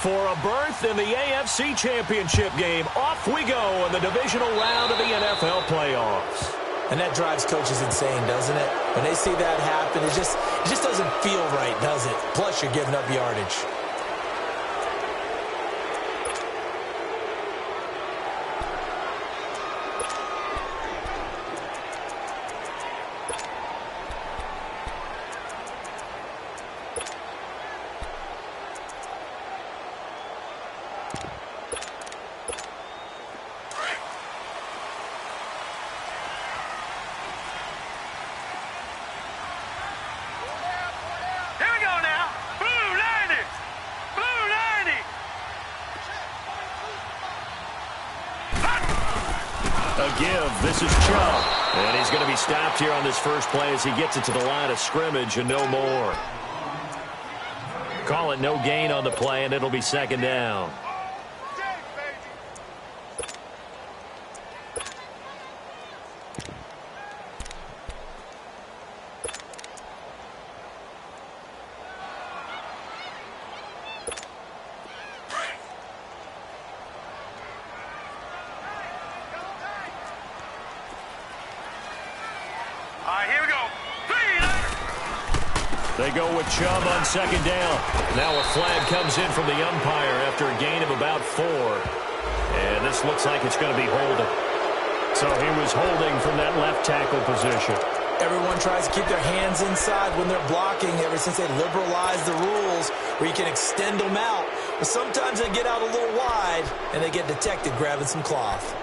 For a berth in the AFC Championship game, off we go in the divisional round of the NFL playoffs. And that drives coaches insane, doesn't it? When they see that happen, it just doesn't feel right, does it? Plus, you're giving up yardage. This is Chubb, and he's going to be stopped here on this first play as he gets it to the line of scrimmage and no more. Call it no gain on the play, and it'll be second down. They go with Chubb on second down. Now a flag comes in from the umpire after a gain of about 4. And this looks like it's going to be holding. So he was holding from that left tackle position. Everyone tries to keep their hands inside when they're blocking ever since they liberalized the rules where you can extend them out. But sometimes they get out a little wide and they get detected grabbing some cloth.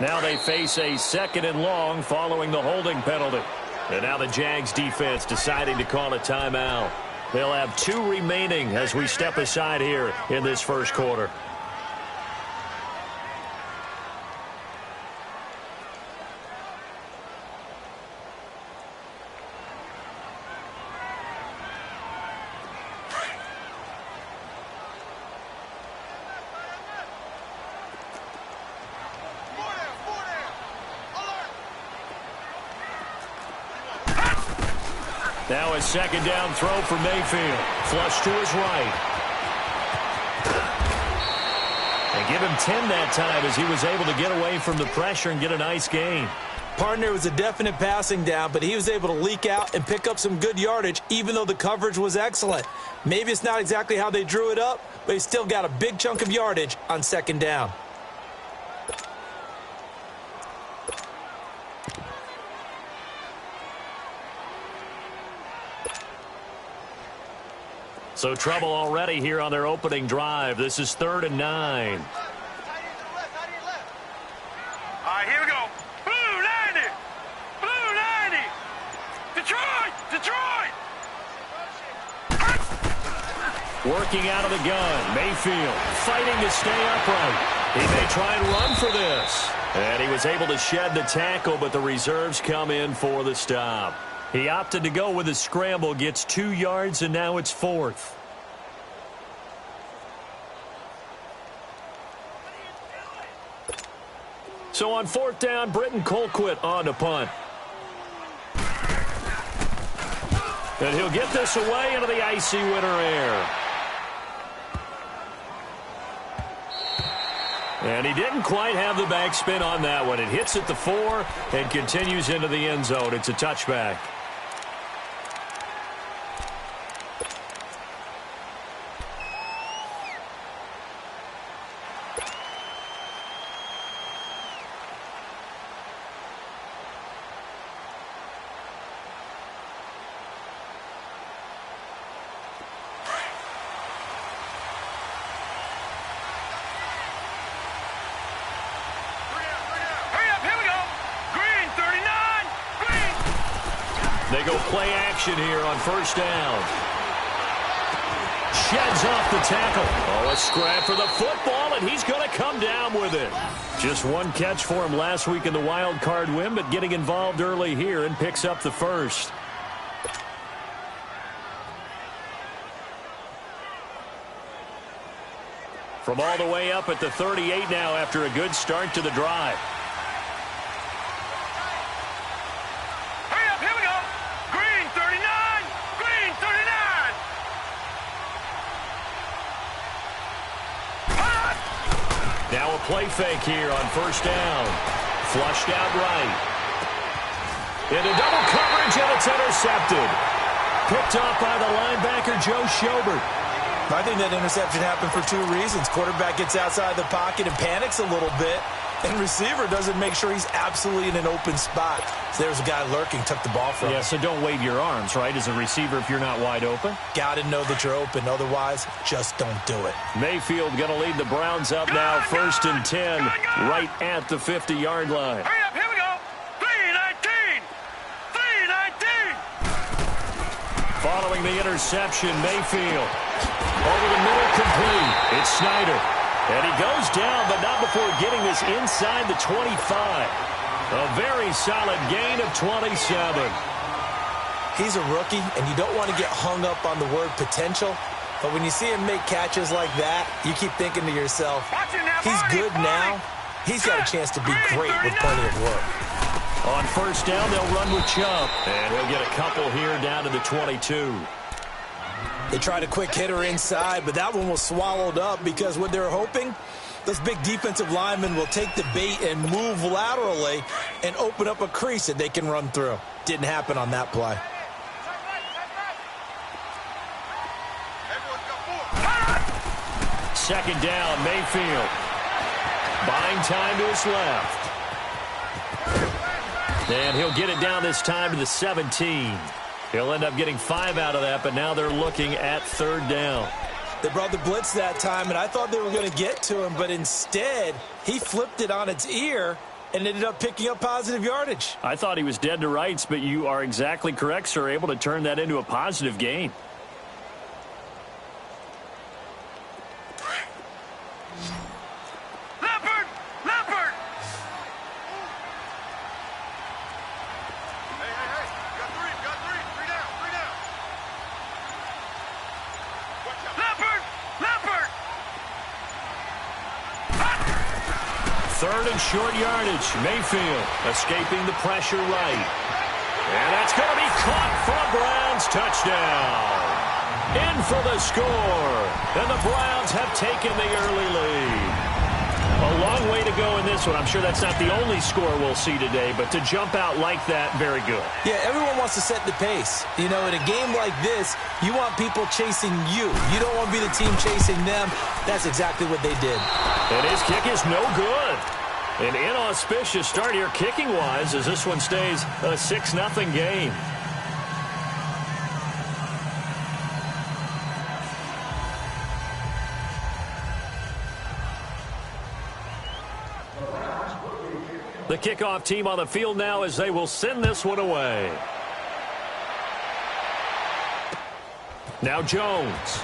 Now they face a second and long following the holding penalty. And now the Jags defense deciding to call a timeout. They'll have 2 remaining as we step aside here in this first quarter. Now a second down throw for Mayfield. Flush to his right. And give him 10 that time as he was able to get away from the pressure and get a nice gain. Partner was a definite passing down, but he was able to leak out and pick up some good yardage even though the coverage was excellent. Maybe it's not exactly how they drew it up, but he still got a big chunk of yardage on second down. So trouble already here on their opening drive. This is 3rd and 9. All right, here we go. Blue 90. Blue 90. Detroit. Detroit. Working out of the gun. Mayfield fighting to stay upright. He may try and run for this. And he was able to shed the tackle, but the reserves come in for the stop. He opted to go with a scramble, gets 2 yards, and now it's 4th. So on 4th down, Britton Colquitt on to punt. And he'll get this away into the icy winter air. And he didn't quite have the backspin on that one. It hits at the 4 and continues into the end zone. It's a touchback. They go play action here on 1st down. Sheds off the tackle. Oh, a scrap for the football, and he's going to come down with it. Just 1 catch for him last week in the wild card win, but getting involved early here and picks up the 1st. From all the way up at the 38 now after a good start to the drive. play fake here on first down. Flushed out right. Into double coverage, and it's intercepted. Picked off by the linebacker, Joe Schobert. I think that interception happened for two reasons. Quarterback gets outside the pocket and panics a little bit, and receiver doesn't make sure he's absolutely in an open spot. So there's a guy lurking, took the ball from him. Yeah, so don't wave your arms, right, as a receiver if you're not wide open. Got to know that you're open. Otherwise, just don't do it. Mayfield going to lead the Browns up now, 1st and 10, right at the 50-yard line. Hurry up, here we go. 3-19. 3-19. Following the interception, Mayfield over the middle, complete. It's Snyder. And he goes down, but not before getting this inside the 25. A very solid gain of 27. He's a rookie, and you don't want to get hung up on the word potential. But when you see him make catches like that, you keep thinking to yourself, he's good now. He's got a chance to be great with plenty of work. On first down, they'll run with Chubb. And he'll get a couple here down to the 22. They tried a quick hitter inside, but that one was swallowed up because what they're hoping, those big defensive linemen will take the bait and move laterally and open up a crease that they can run through. Didn't happen on that play. Second down, Mayfield. Buying time to his left. And he'll get it down this time to the 17. He'll end up getting 5 out of that, but now they're looking at third down. They brought the blitz that time, and I thought they were going to get to him, but instead, he flipped it on its ear and ended up picking up positive yardage. I thought he was dead to rights, but you are exactly correct, sir, able to turn that into a positive gain. Third and short yardage. Mayfield escaping the pressure right. And that's going to be caught for a Browns touchdown. In for the score. And the Browns have taken the early lead. A long way to go in this one. I'm sure that's not the only score we'll see today, but to jump out like that, very good. Yeah, everyone wants to set the pace. You know, in a game like this, you want people chasing you. You don't want to be the team chasing them. That's exactly what they did. And his kick is no good. An inauspicious start here kicking-wise as this one stays a 6-0 game. The kickoff team on the field now as they will send this one away. Now Jones.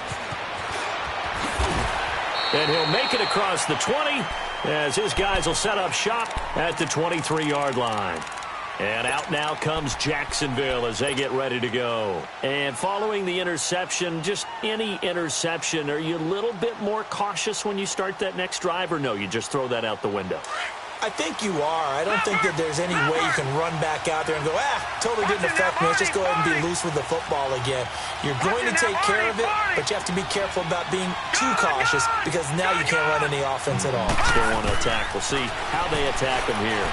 And he'll make it across the 20 as his guys will set up shop at the 23-yard line. And out now comes Jacksonville as they get ready to go. And following the interception, just any interception, are you a little bit more cautious when you start that next drive, or no, you just throw that out the window? I think you are. I don't think that there's any way you can run back out there and go, totally didn't affect me. Let's just go ahead and be loose with the football again. You're going to take care of it, but you have to be careful about being too cautious because now you can't run any offense at all. Still want to attack. We'll see how they attack him here.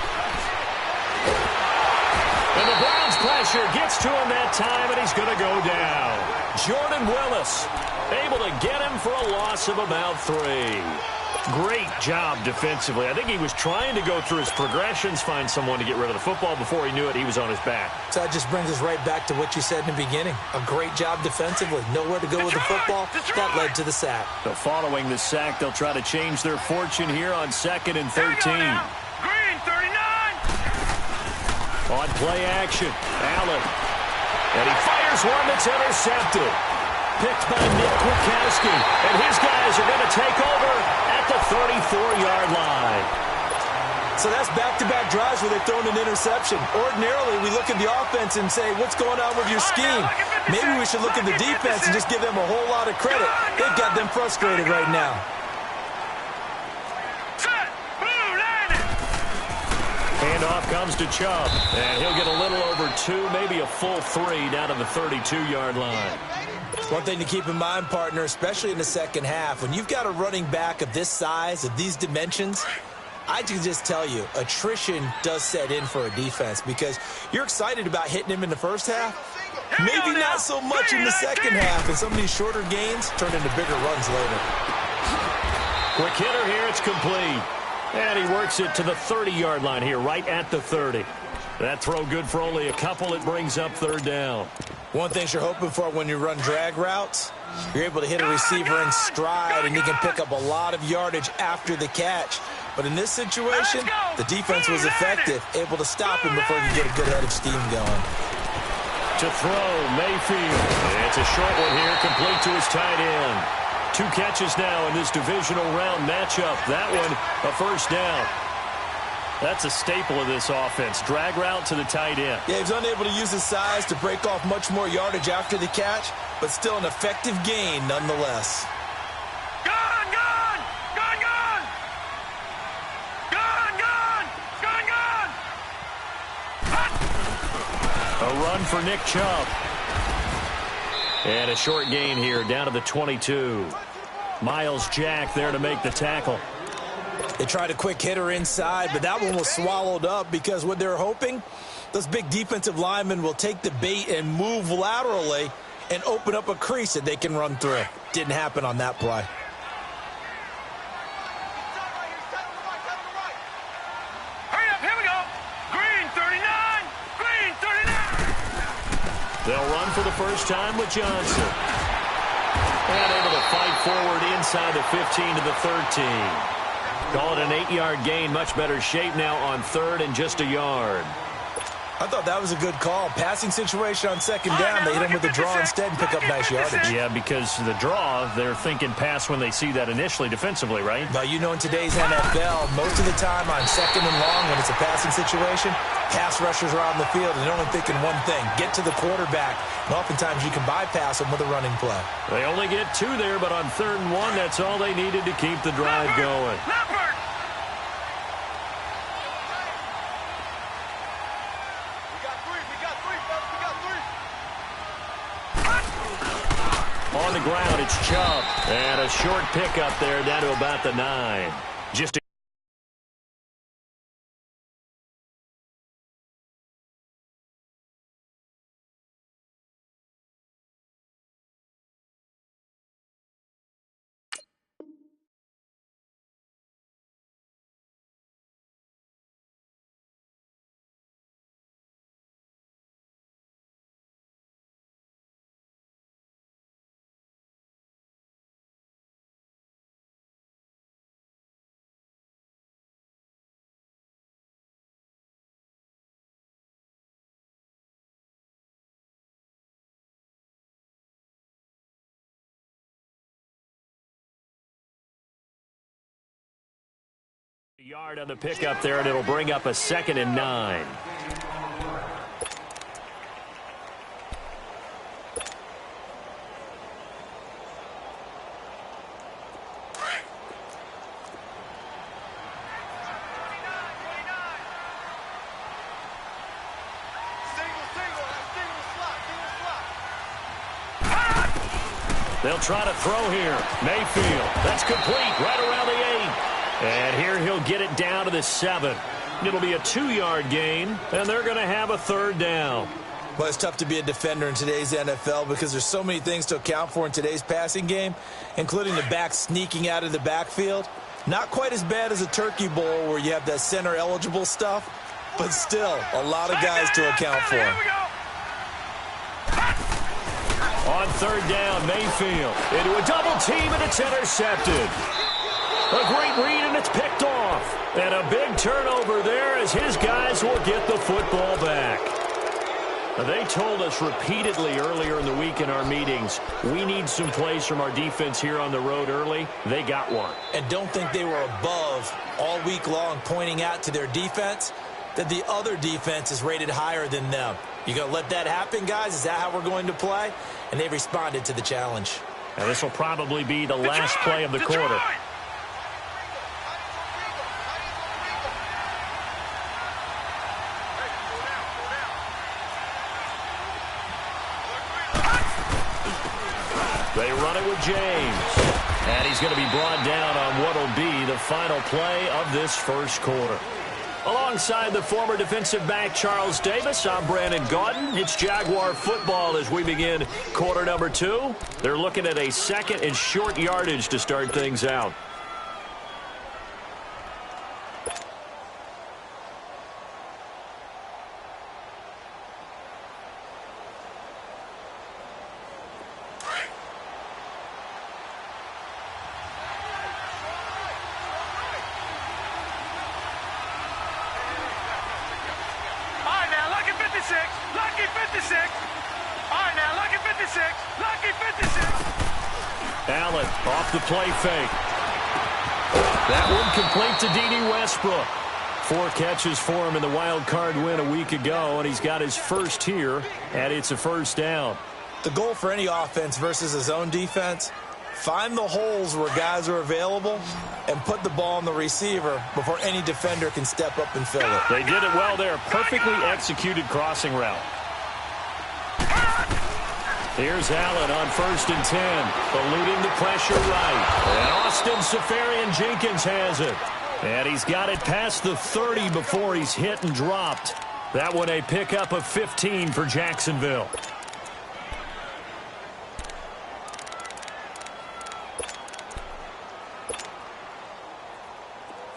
And the Browns pressure gets to him that time, and he's going to go down. Jordan Willis able to get him for a loss of about 3. Great job defensively. I think he was trying to go through his progressions, find someone to get rid of the football. Before he knew it, he was on his back. So that just brings us right back to what you said in the beginning. A great job defensively. Nowhere to go with the football. That led to the sack. So following the sack, they'll try to change their fortune here on 2nd and 13. Green, 39. On play action, Allen. And he fires one that's intercepted. Picked by Nick Kwiatkowski. And his guys are going to take over at the 34-yard line. So that's back-to-back drives where they've thrown an interception. Ordinarily, we look at the offense and say, what's going on with your scheme? Maybe we should look at the defense and just give them a whole lot of credit. They've got them frustrated right now. Handoff comes to Chubb, and he'll get a little over 2, maybe a full 3 down to the 32-yard line. One thing to keep in mind, partner, especially in the second half, when you've got a running back of this size, of these dimensions, I can just tell you, attrition does set in for a defense because you're excited about hitting him in the first half. Maybe not so much in the second half, and some of these shorter gains turn into bigger runs later. Quick hitter here, it's complete. And he works it to the 30-yard line here, right at the 30. That throw good for only a couple. It brings up third down. One thing you're hoping for when you run drag routes, you're able to hit a receiver in stride, and you can pick up a lot of yardage after the catch. But in this situation, the defense was effective, able to stop him before you get a good head of steam going. To throw, Mayfield. It's a short one here, complete to his tight end. 2 catches now in this divisional round matchup. That one, a first down. That's a staple of this offense. Drag route to the tight end. Yeah, he was unable to use his size to break off much more yardage after the catch, but still an effective gain nonetheless. Gone, gone! Gone, gone! Gone, gone! Gone, gone! A run for Nick Chubb. And a short gain here, down to the 22. Miles Jack there to make the tackle. They tried a quick hitter inside, but that one was swallowed up because what they're hoping, those big defensive linemen will take the bait and move laterally and open up a crease that they can run through. Didn't happen on that play. Hurry up, here we go! Green 39! Green 39! They'll run for the first time with Johnson. And able to fight forward inside the 15 to the 13. Call it an 8-yard gain. Much better shape now on third and just a yard. I thought that was a good call. Passing situation on second down. They hit him with a draw instead and pick up nice yardage. Yeah, because the draw, they're thinking pass when they see that initially defensively, right? Now, you know, in today's NFL, most of the time on second and long when it's a passing situation, pass rushers are on the field and they're only thinking one thing, get to the quarterback. And oftentimes you can bypass them with a running play. They only get 2 there, but on 3rd and 1, that's all they needed to keep the drive going. Leopard! On the ground, it's Chubb. And a short pickup there down to about the 9. Just a yard on the pickup there, and it'll bring up a 2nd and 9. They'll try to throw here. Mayfield. That's complete right around the 8. And here he'll get it down to the 7. It'll be a 2-yard gain, and they're going to have a 3rd down. Well, it's tough to be a defender in today's NFL because there's so many things to account for in today's passing game, including the back sneaking out of the backfield. Not quite as bad as a turkey bowl where you have that center-eligible stuff, but still a lot of guys to account for. On 3rd down, Mayfield into a double team, and it's intercepted. A great read, and it's picked off. And a big turnover there as his guys will get the football back. Now, they told us repeatedly earlier in the week in our meetings, we need some plays from our defense here on the road early. They got one. And don't think they were above all week long pointing out to their defense that the other defense is rated higher than them. You going to let that happen, guys? Is that how we're going to play? And they responded to the challenge. Now, this will probably be the last play of the quarter. They run it with James. And he's going to be brought down on what will be the the final play of this first quarter. Alongside the former defensive back Charles Davis, I'm Brandon Gaudin. It's Jaguar football as we begin quarter number 2. They're looking at a second and short yardage to start things out. Lucky 56. All right, now, lucky 56. Lucky 56. Allen off the play fake. That one complete to D.D. Westbrook. 4 catches for him in the wild card win a week ago, and he's got his first here, and it's a first down. The goal for any offense versus a zone defense, find the holes where guys are available and put the ball on the receiver before any defender can step up and fill it. They did it well there. Perfectly executed crossing route. Here's Allen on 1st and 10. Eluding the pressure right. And Austin Safarian-Jenkins has it. And he's got it past the 30 before he's hit and dropped. That one a pickup of 15 for Jacksonville.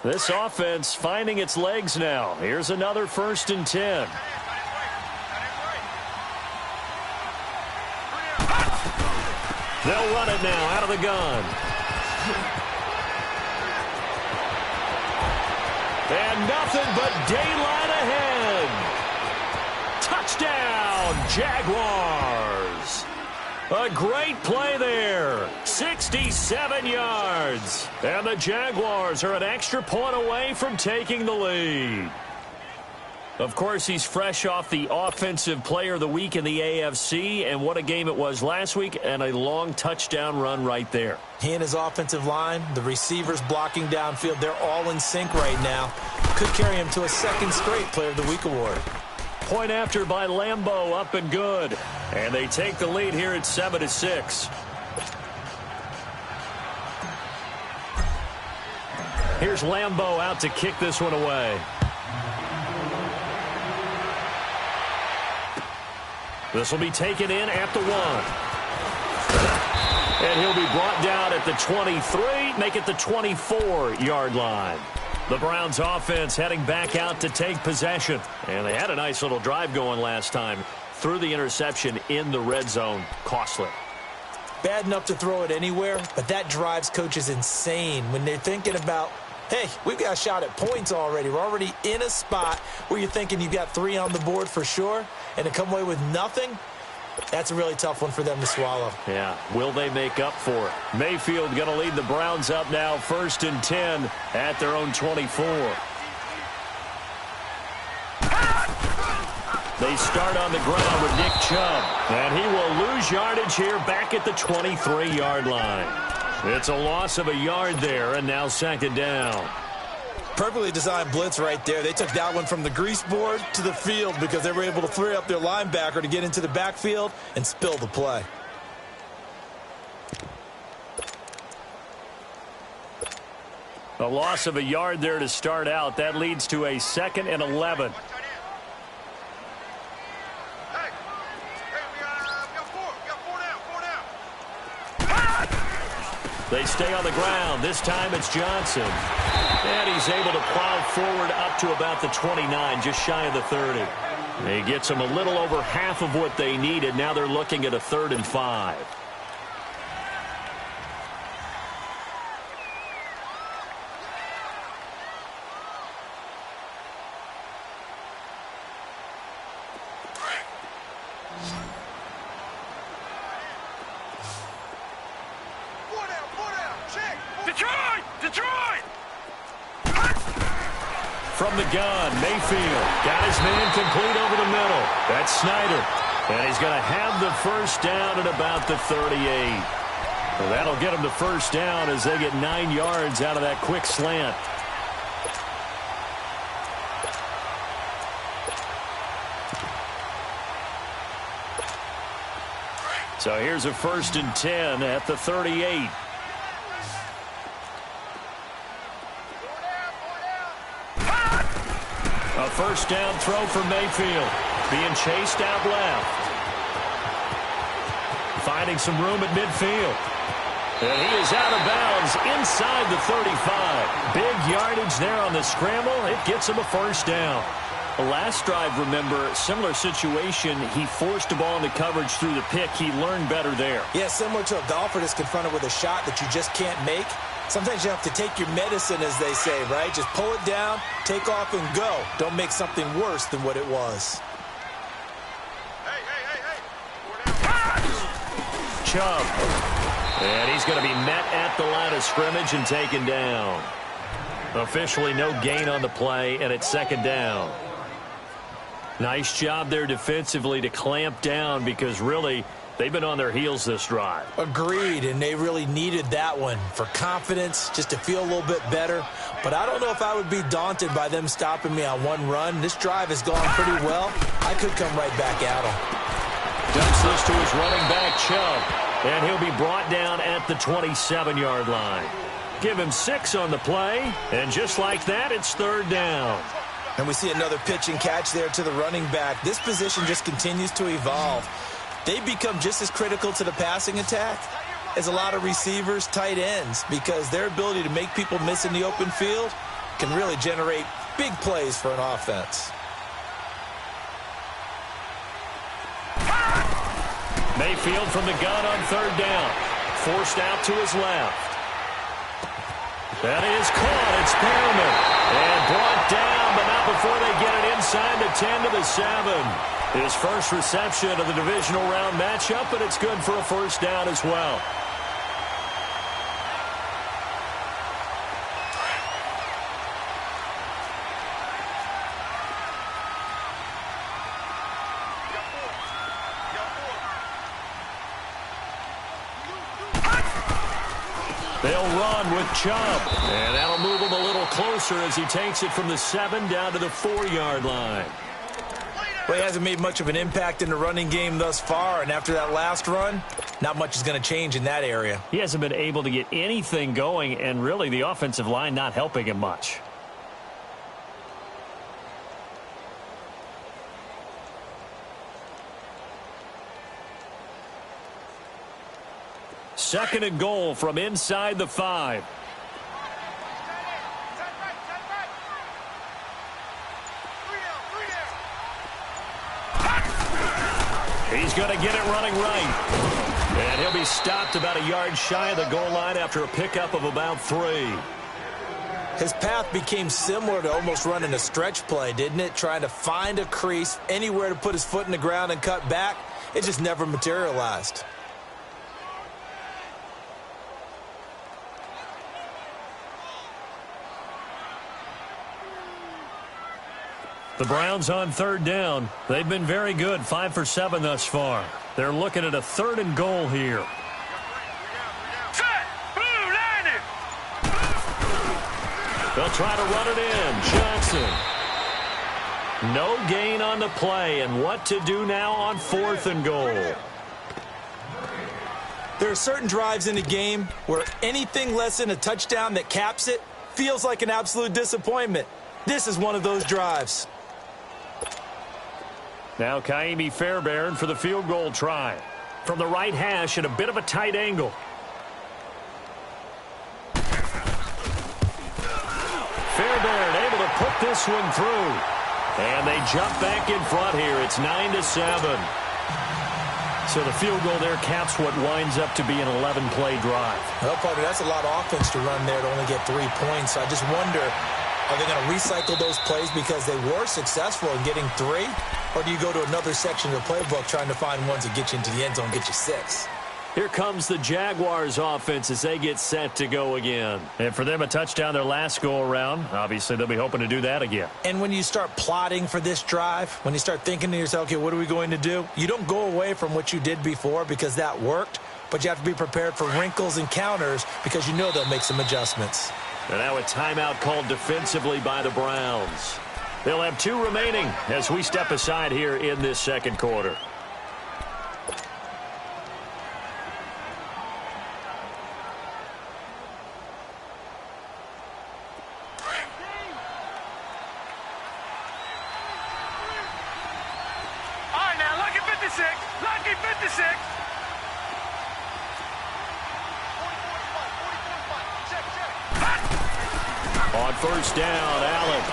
This offense finding its legs now. Here's another 1st and 10. They'll run it now out of the gun. And nothing but daylight ahead. Touchdown, Jaguars. A great play there. 67 yards. And the Jaguars are an extra point away from taking the lead. Of course, he's fresh off the Offensive Player of the Week in the AFC, and what a game it was last week, and a long touchdown run right there. He and his offensive line, the receivers blocking downfield, they're all in sync right now. Could carry him to a second straight Player of the Week award. Point after by Lambeau, up and good. And they take the lead here at 7-6. Here's Lambeau out to kick this one away. This will be taken in at the 1. And he'll be brought down at the 23, make it the 24-yard line. The Browns offense heading back out to take possession. And they had a nice little drive going last time. Threw the interception in the red zone. Costly. Bad enough to throw it anywhere, but that drives coaches insane when they're thinking about, hey, we've got a shot at points already. We're already in a spot where you're thinking you've got 3 on the board for sure, and to come away with nothing, that's a really tough one for them to swallow. Yeah, will they make up for it? Mayfield going to lead the Browns up now, 1st and 10 at their own 24. They start on the ground with Nick Chubb, and he will lose yardage here back at the 23-yard line. It's a loss of a yard there, and now 2nd down. Perfectly designed blitz right there. They took that one from the grease board to the field because they were able to free up their linebacker to get into the backfield and spill the play. A loss of a yard there to start out. That leads to a 2nd and 11. They stay on the ground. This time it's Johnson. And he's able to plow forward up to about the 29, just shy of the 30. He gets them a little over half of what they needed. Now they're looking at a 3rd and 5. From the gun, Mayfield got his man complete over the middle. That's Snyder. And he's going to have the first down at about the 38. Well, that'll get him the first down as they get 9 yards out of that quick slant. So here's a 1st and 10 at the 38. first down throw for Mayfield. Being chased out left. Finding some room at midfield. And he is out of bounds inside the 35. Big yardage there on the scramble. It gets him a first down. The last drive, remember, similar situation. He forced the ball into coverage through the pick. He learned better there. Yeah, similar to a golfer that's confronted with a shot that you just can't make. Sometimes you have to take your medicine, as they say, right? Just pull it down, take off, and go. Don't make something worse than what it was. Chubb. And he's going to be met at the line of scrimmage and taken down. Officially no gain on the play, and it's second down. Nice job there defensively to clamp down because really they've been on their heels this drive. Agreed, and they really needed that one for confidence, just to feel a little bit better. But I don't know if I would be daunted by them stopping me on one run. This drive has gone pretty well. I could come right back at them. Dumps this to his running back, Chubb. And he'll be brought down at the 27-yard line. Give him 6 on the play, and just like that, it's third down. And we see another pitch and catch there to the running back. This position just continues to evolve. They become just as critical to the passing attack as a lot of receivers, tight ends, because their ability to make people miss in the open field can really generate big plays for an offense. Mayfield from the gun on third down. Forced out to his left. That is caught. It's Perriman. And brought down, but not before they get it inside the 10 to the 7. His first reception of the divisional round matchup, and it's good for a first down as well. They'll run with Chubb. And that'll move him a little closer as he takes it from the 7 down to the 4-yard line. Well, he hasn't made much of an impact in the running game thus far, and after that last run, not much is going to change in that area. He hasn't been able to get anything going, and really the offensive line not helping him much. Second and goal from inside the 5. He's going to get it running right. And he'll be stopped about a yard shy of the goal line after a pickup of about 3. His path became similar to almost running a stretch play, didn't it? Trying to find a crease, anywhere to put his foot in the ground and cut back. It just never materialized. The Browns on third down. They've been very good, 5 for 7 thus far. They're looking at a 3rd and goal here. Set! Blue, line it! They'll try to run it in. Johnson. No gain on the play, and what to do now on 4th and goal. There are certain drives in the game where anything less than a touchdown that caps it feels like an absolute disappointment. This is one of those drives. Now Kaimi Fairbairn for the field goal try. From the right hash at a bit of a tight angle. Fairbairn able to put this one through. And they jump back in front here. It's 9-7. So the field goal there caps what winds up to be an 11-play drive. Well, partner, that's a lot of offense to run there to only get 3 points. I just wonder, are they going to recycle those plays because they were successful in getting 3? Or do you go to another section of the playbook trying to find ones that get you into the end zone, get you 6? Here comes the Jaguars offense as they get set to go again. And for them, a touchdown their last go-around. Obviously, they'll be hoping to do that again. And when you start plotting for this drive, when you start thinking to yourself, okay, what are we going to do? You don't go away from what you did before because that worked, but you have to be prepared for wrinkles and counters because you know they'll make some adjustments. And now a timeout called defensively by the Browns. They'll have 2 remaining as we step aside here in this second quarter. first down, Allen.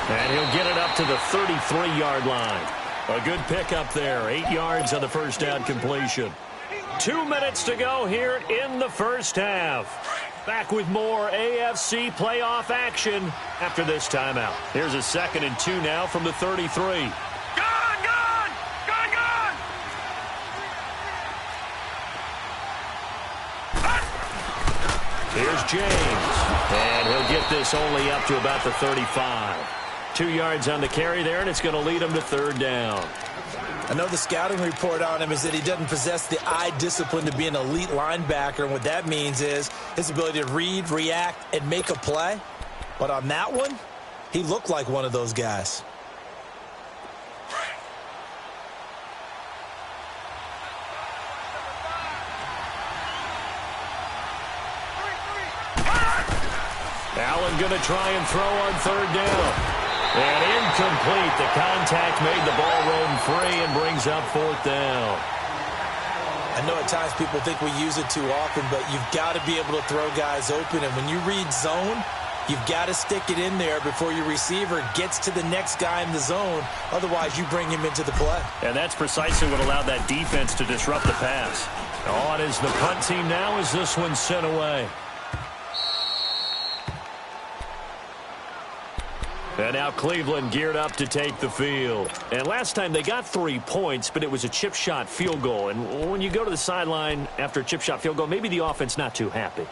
And he'll get it up to the 33-yard line. A good pickup there. 8 yards on the first down completion. 2 minutes to go here in the first half. Back with more AFC playoff action after this timeout. Here's a 2nd and 2 now from the 33. Here's James, and he'll get this only up to about the 35. 2 yards on the carry there, and it's going to lead him to 3rd down. I know the scouting report on him is that he doesn't possess the eye discipline to be an elite linebacker, and what that means is his ability to read, react, and make a play. But on that one, he looked like one of those guys. Allen going to try and throw on 3rd down. And incomplete. The contact made the ball roam free and brings up 4th down. I know at times people think we use it too often, but you've got to be able to throw guys open. And when you read zone, you've got to stick it in there before your receiver gets to the next guy in the zone. Otherwise, you bring him into the play. And that's precisely what allowed that defense to disrupt the pass. On is the punt team now as this one's sent away. And now Cleveland geared up to take the field. And last time they got 3 points, but it was a chip shot field goal. And when you go to the sideline after a chip shot field goal, maybe the offense not too happy.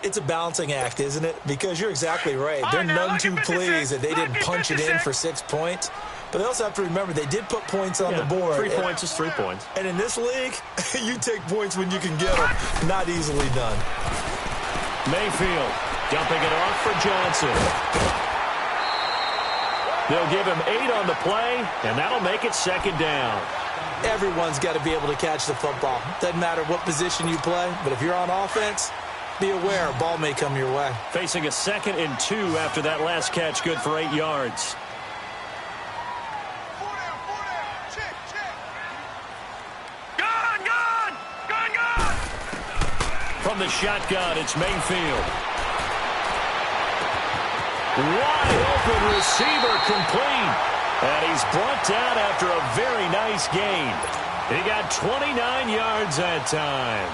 It's a balancing act, isn't it? Because you're exactly right. They're none too pleased that they didn't punch it in for 6 points. But they also have to remember they did put points on the board. 3 points is 3 points. And in this league, you take points when you can get them. Not easily done. Mayfield dumping it off for Johnson. They'll give him 8 on the play, and that'll make it 2nd down. Everyone's got to be able to catch the football. Doesn't matter what position you play, but if you're on offense, be aware a ball may come your way. Facing a 2nd and 2 after that last catch, good for 8 yards. From the shotgun, it's Mayfield. Wide open receiver complete. And he's brought down after a very nice gain. He got 29 yards that time.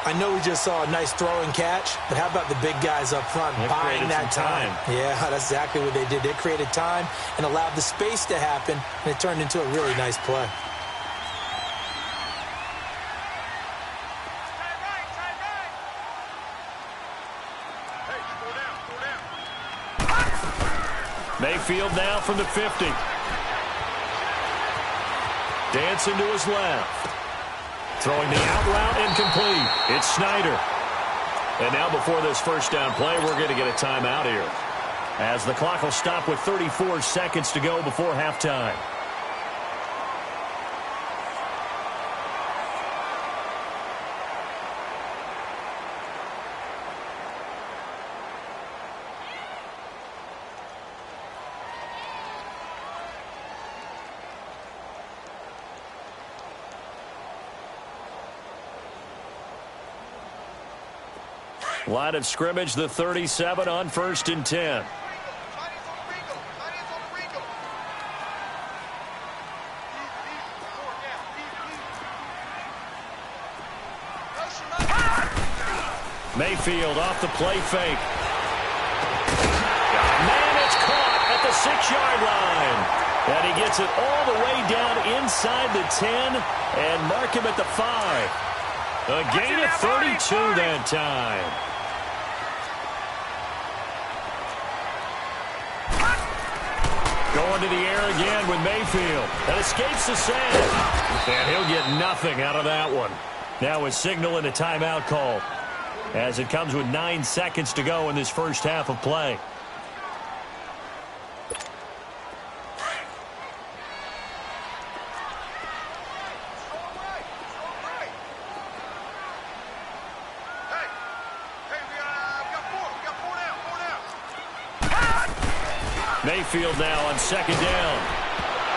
I know we just saw a nice throw and catch, but how about the big guys up front buying that time? Yeah, that's exactly what they did. They created time and allowed the space to happen, and it turned into a really nice play. Mayfield now from the 50. Dancing to his left. Throwing the out route incomplete. It's Snyder. And now before this first down play, we're going to get a timeout here, as the clock will stop with 34 seconds to go before halftime. Line of scrimmage, the 37 on 1st and 10. Mayfield off the play fake. Man, it's caught at the 6-yard line. And he gets it all the way down inside the 10 and mark him at the 5. A gain of 32 that time. Going to the air again with Mayfield. That escapes the sand. And he'll get nothing out of that one. Now a signal and a timeout call, as it comes with 9 seconds to go in this first half of play. Mayfield now on 2nd down.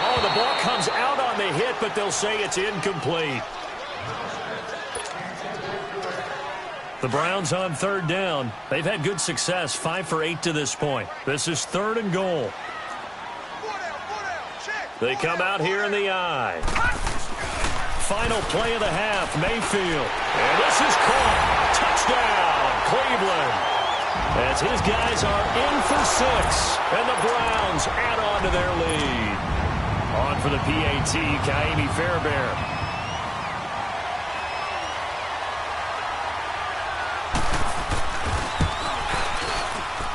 Oh, the ball comes out on the hit, but they'll say it's incomplete. The Browns on third down. They've had good success, 5 for 8 to this point. This is 3rd and goal. They come out here in the I. Final play of the half, Mayfield. And this is caught. Touchdown, Cleveland. As his guys are in for 6. And the Browns add on to their lead. On for the PAT, Kaimi Fairbairn.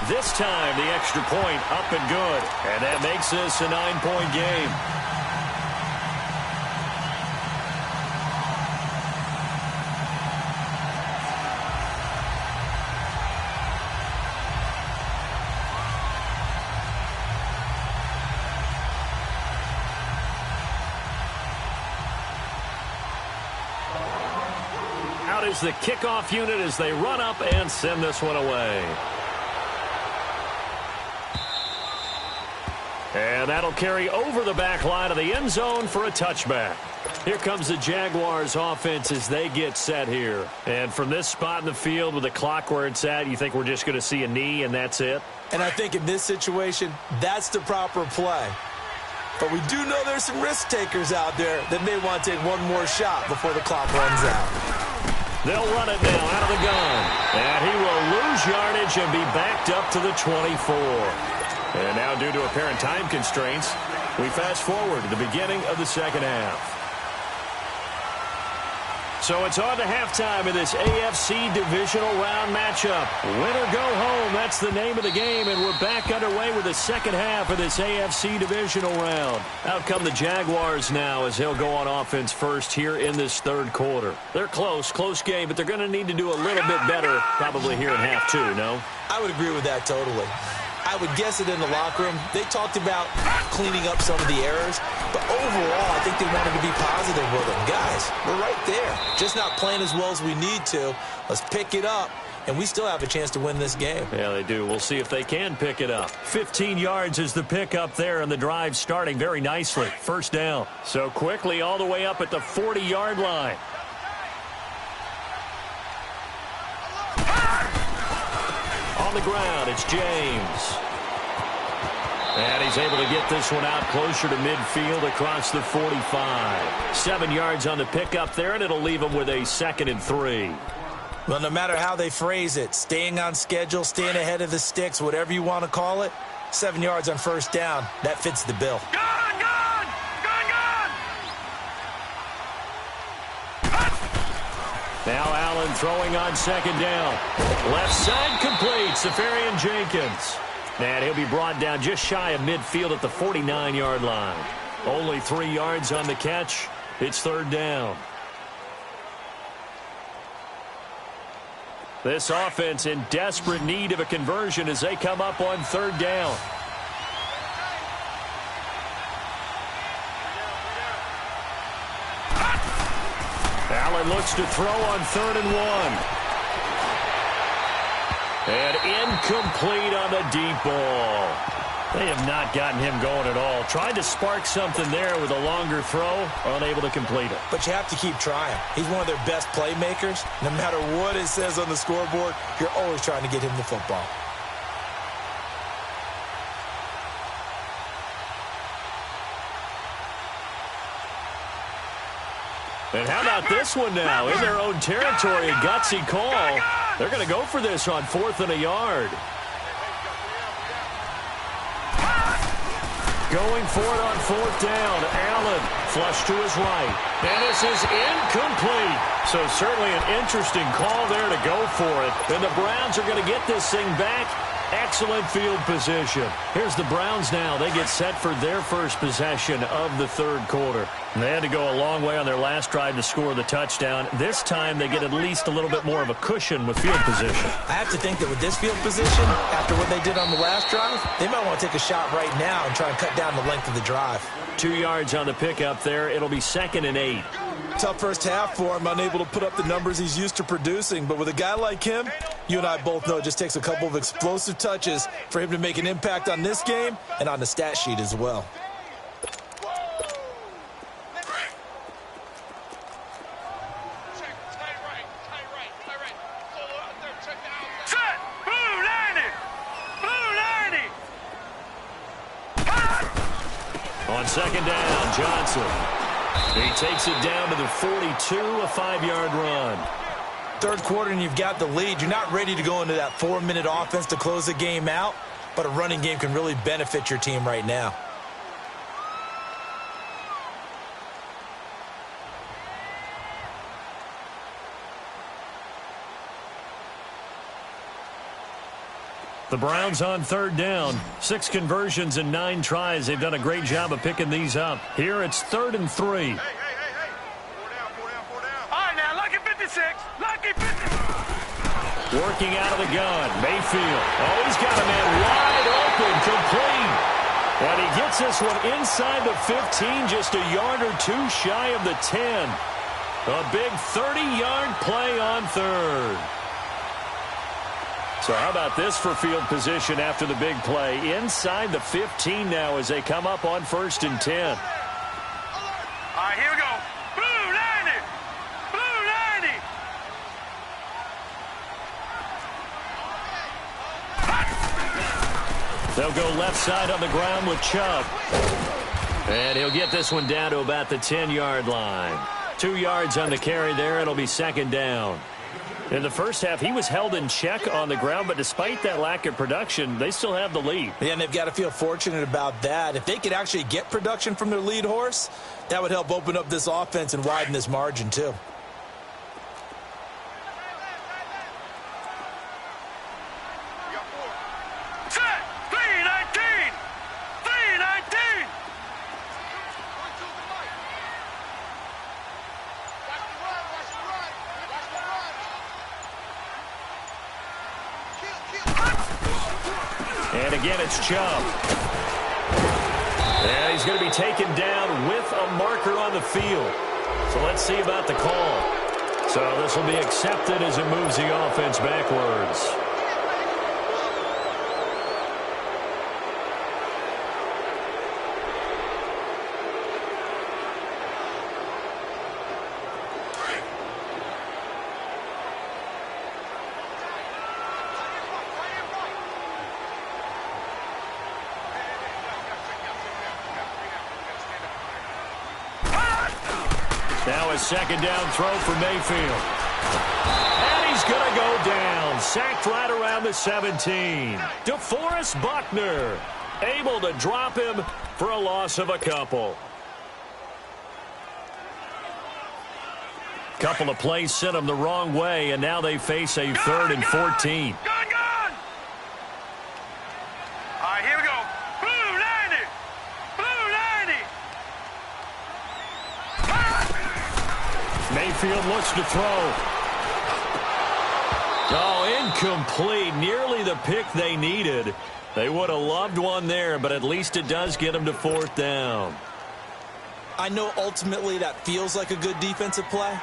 This time, the extra point up and good. And that makes this a 9-point game. Out is the kickoff unit as they run up and send this one away. And that'll carry over the back line of the end zone for a touchback. Here comes the Jaguars offense as they get set here. And from this spot in the field with the clock where it's at, you think we're just going to see a knee and that's it? And I think in this situation, that's the proper play. But we do know there's some risk takers out there that may want to take one more shot before the clock runs out. They'll run it now out of the gun. And he will lose yardage and be backed up to the 24. And now, due to apparent time constraints, we fast forward to the beginning of the second half. So it's on to halftime of this AFC divisional round matchup. Win or go home, that's the name of the game, and we're back underway with the second half of this AFC divisional round. Out come the Jaguars now as they'll go on offense first here in this third quarter. They're close game, but they're going to need to do a little bit better probably here in half two, no? I would agree with that totally. I would guess it in the locker room. They talked about cleaning up some of the errors, but overall, I think they wanted to be positive with them. Guys, we're right there. Just not playing as well as we need to. Let's pick it up, and we still have a chance to win this game. Yeah, they do. We'll see if they can pick it up. 15 yards is the pickup there, and the drive starting very nicely. First down. So quickly all the way up at the 40-yard line. On the ground, it's James. And he's able to get this one out closer to midfield across the 45. 7 yards on the pickup there, and it'll leave him with a 2nd and 3. Well, no matter how they phrase it, staying on schedule, staying ahead of the sticks, whatever you want to call it, 7 yards on first down, that fits the bill. Now Allen throwing on second down. Left side complete, Safarian Jenkins. And he'll be brought down just shy of midfield at the 49-yard line. Only 3 yards on the catch. It's third down. This offense in desperate need of a conversion as they come up on third down. Allen looks to throw on 3rd and 1. And incomplete on the deep ball. They have not gotten him going at all. Tried to spark something there with a longer throw, unable to complete it. But you have to keep trying. He's one of their best playmakers. No matter what it says on the scoreboard, you're always trying to get him the football. And how about this one now? In their own territory, a gutsy call. They're going to go for this on 4th and a yard. Going for it on 4th down. Allen flush to his right. And this is incomplete. So certainly an interesting call there to go for it. And the Browns are going to get this thing back. Excellent field position. Here's the Browns now. They get set for their first possession of the third quarter. And they had to go a long way on their last drive to score the touchdown. This time they get at least a little bit more of a cushion with field position. I have to think that with this field position, after what they did on the last drive, they might want to take a shot right now and try and cut down the length of the drive. 2 yards on the pickup there. It'll be 2nd and 8. Tough first half for him, unable to put up the numbers he's used to producing. But with a guy like him, you and I both know it just takes a couple of explosive touches for him to make an impact on this game and on the stat sheet as well. second down, Johnson. He takes it down to the 42, a 5-yard run. Third quarter and you've got the lead. You're not ready to go into that 4-minute offense to close the game out, but a running game can really benefit your team right now. The Browns on third down. 6 conversions and 9 tries. They've done a great job of picking these up. Here it's 3rd and 3. Hey. 4 down. All right, now, lucky 56. Lucky 50. Working out of the gun. Mayfield. Oh, he's got a man wide open, complete. And he gets this one inside the 15, just a yard or two shy of the 10. A big 30-yard play on third. So how about this for field position after the big play? Inside the 15 now as they come up on 1st and 10. All right, here we go. Blue 90. Blue 90. They'll go left side on the ground with Chubb. And he'll get this one down to about the 10-yard line. 2 yards on the carry there. It'll be second down. In the first half, he was held in check on the ground, but despite that lack of production, they still have the lead. Yeah, and they've got to feel fortunate about that. If they could actually get production from their lead horse, that would help open up this offense and widen this margin, too. Set. 319. 319. And again, it's Chubb. And he's going to be taken down with a marker on the field. So let's see about the call. So this will be accepted as it moves the offense backwards. Now a second down throw for Mayfield. And he's going to go down. Sacked right around the 17. DeForest Buckner able to drop him for a loss of a couple. Couple of plays sent them the wrong way, and now they face a 3rd and 14. Gun. All right, here we go. Blue 90. Blue 90. Mayfield looks to throw. Oh, incomplete. Nearly the pick they needed. They would have loved one there, but at least it does get them to 4th down. I know ultimately that feels like a good defensive play,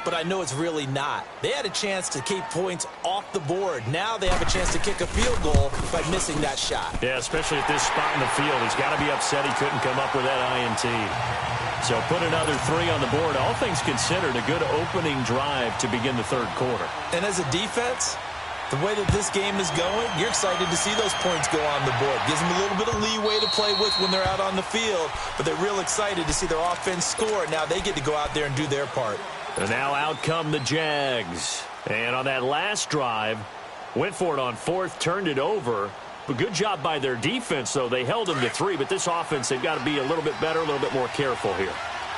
but I know it's really not. They had a chance to keep points off the board. Now they have a chance to kick a field goal by missing that shot. Yeah, especially at this spot in the field. He's got to be upset he couldn't come up with that INT. So put another 3 on the board. All things considered, a good opening drive to begin the 3rd quarter. And as a defense, the way that this game is going, you're excited to see those points go on the board. Gives them a little bit of leeway to play with when they're out on the field, but they're real excited to see their offense score. Now they get to go out there and do their part. And now out come the Jags. And on that last drive, went for it on 4th, turned it over. But good job by their defense, though. They held them to 3, but this offense, they've got to be a little bit better, a little bit more careful here.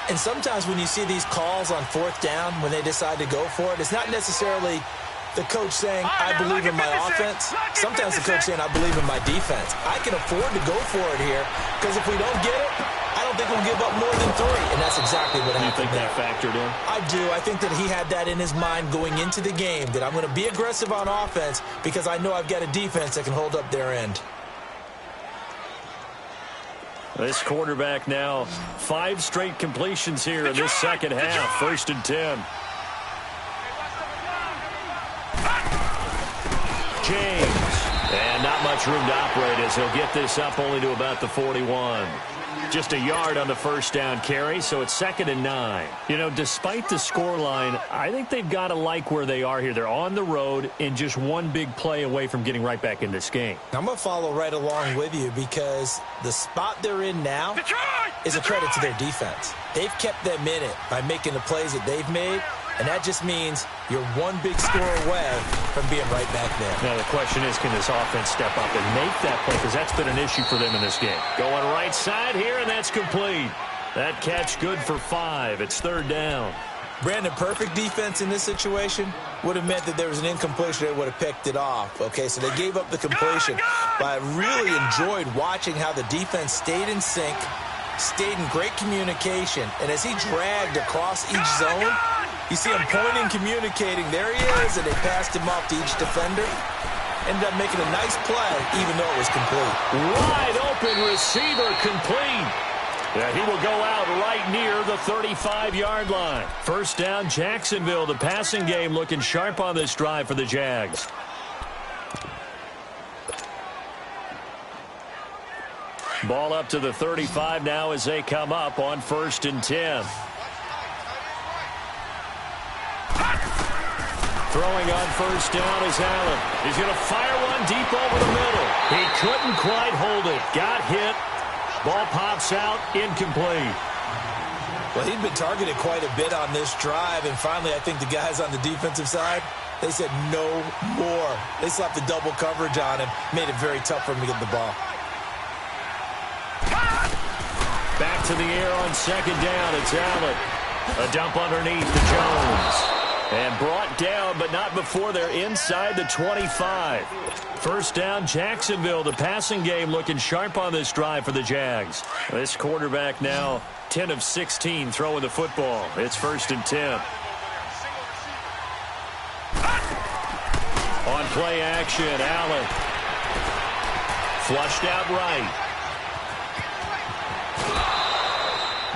And sometimes when you see these calls on 4th down, when they decide to go for it, it's not necessarily the coach saying, I believe in my offense. Sometimes the coach saying, I believe in my defense. I can afford to go for it here, because if we don't get it, I don't think we'll give up more than 3, and that's exactly what happened. You think that factored in? I do. I think that he had that in his mind going into the game, that I'm going to be aggressive on offense because I know I've got a defense that can hold up their end. This quarterback now, 5 straight completions here in this second half. 1st and 10. James. And not much room to operate as he'll get this up only to about the 41. Just a yard on the 1st down carry, so it's 2nd and 9. You know, despite the scoreline, I think they've got to like where they are here. They're on the road and just one big play away from getting right back in this game. I'm going to follow right along with you because the spot they're in now, Detroit! is a credit to their defense. They've kept them in it by making the plays that they've made, and that just means you're one big score away from being right back there. Now the question is, can this offense step up and make that play? Because that's been an issue for them in this game. Going right side here, and that's complete. That catch good for 5. It's 3rd down. Brandon, perfect defense in this situation would have meant that there was an incompletion. They would have picked it off. Okay, so they gave up the completion. But I really enjoyed watching how the defense stayed in sync, stayed in great communication, and as he dragged across each zone, you see him pointing, communicating. There he is, and they passed him off to each defender. Ended up making a nice play, even though it was complete. Wide open receiver complete. Yeah, he will go out right near the 35-yard line. 1st down, Jacksonville. The passing game looking sharp on this drive for the Jags. Ball up to the 35 now as they come up on 1st and 10. Throwing on 1st down is Allen. He's going to fire one deep over the middle. He couldn't quite hold it. Got hit. Ball pops out, incomplete. Well, he'd been targeted quite a bit on this drive, and finally I think the guys on the defensive side, they said no more. They slapped the double coverage on him, made it very tough for him to get the ball. Back to the air on 2nd down, it's Allen. A dump underneath to Jones. And brought down, but not before they're inside the 25. 1st down, Jacksonville. The passing game looking sharp on this drive for the Jags. This quarterback now 10 of 16 throwing the football. It's 1st and 10. On play action, Allen. Flushed out right.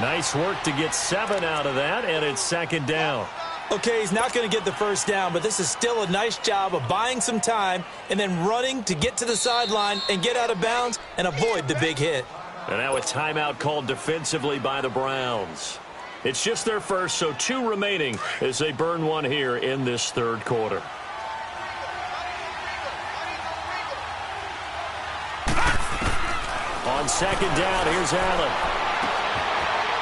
Nice work to get 7 out of that, and it's 2nd down. Okay, he's not going to get the 1st down, but this is still a nice job of buying some time and then running to get to the sideline and get out of bounds and avoid the big hit. And now a timeout called defensively by the Browns. It's just their first, so 2 remaining as they burn one here in this 3rd quarter. On 2nd down, here's Allen.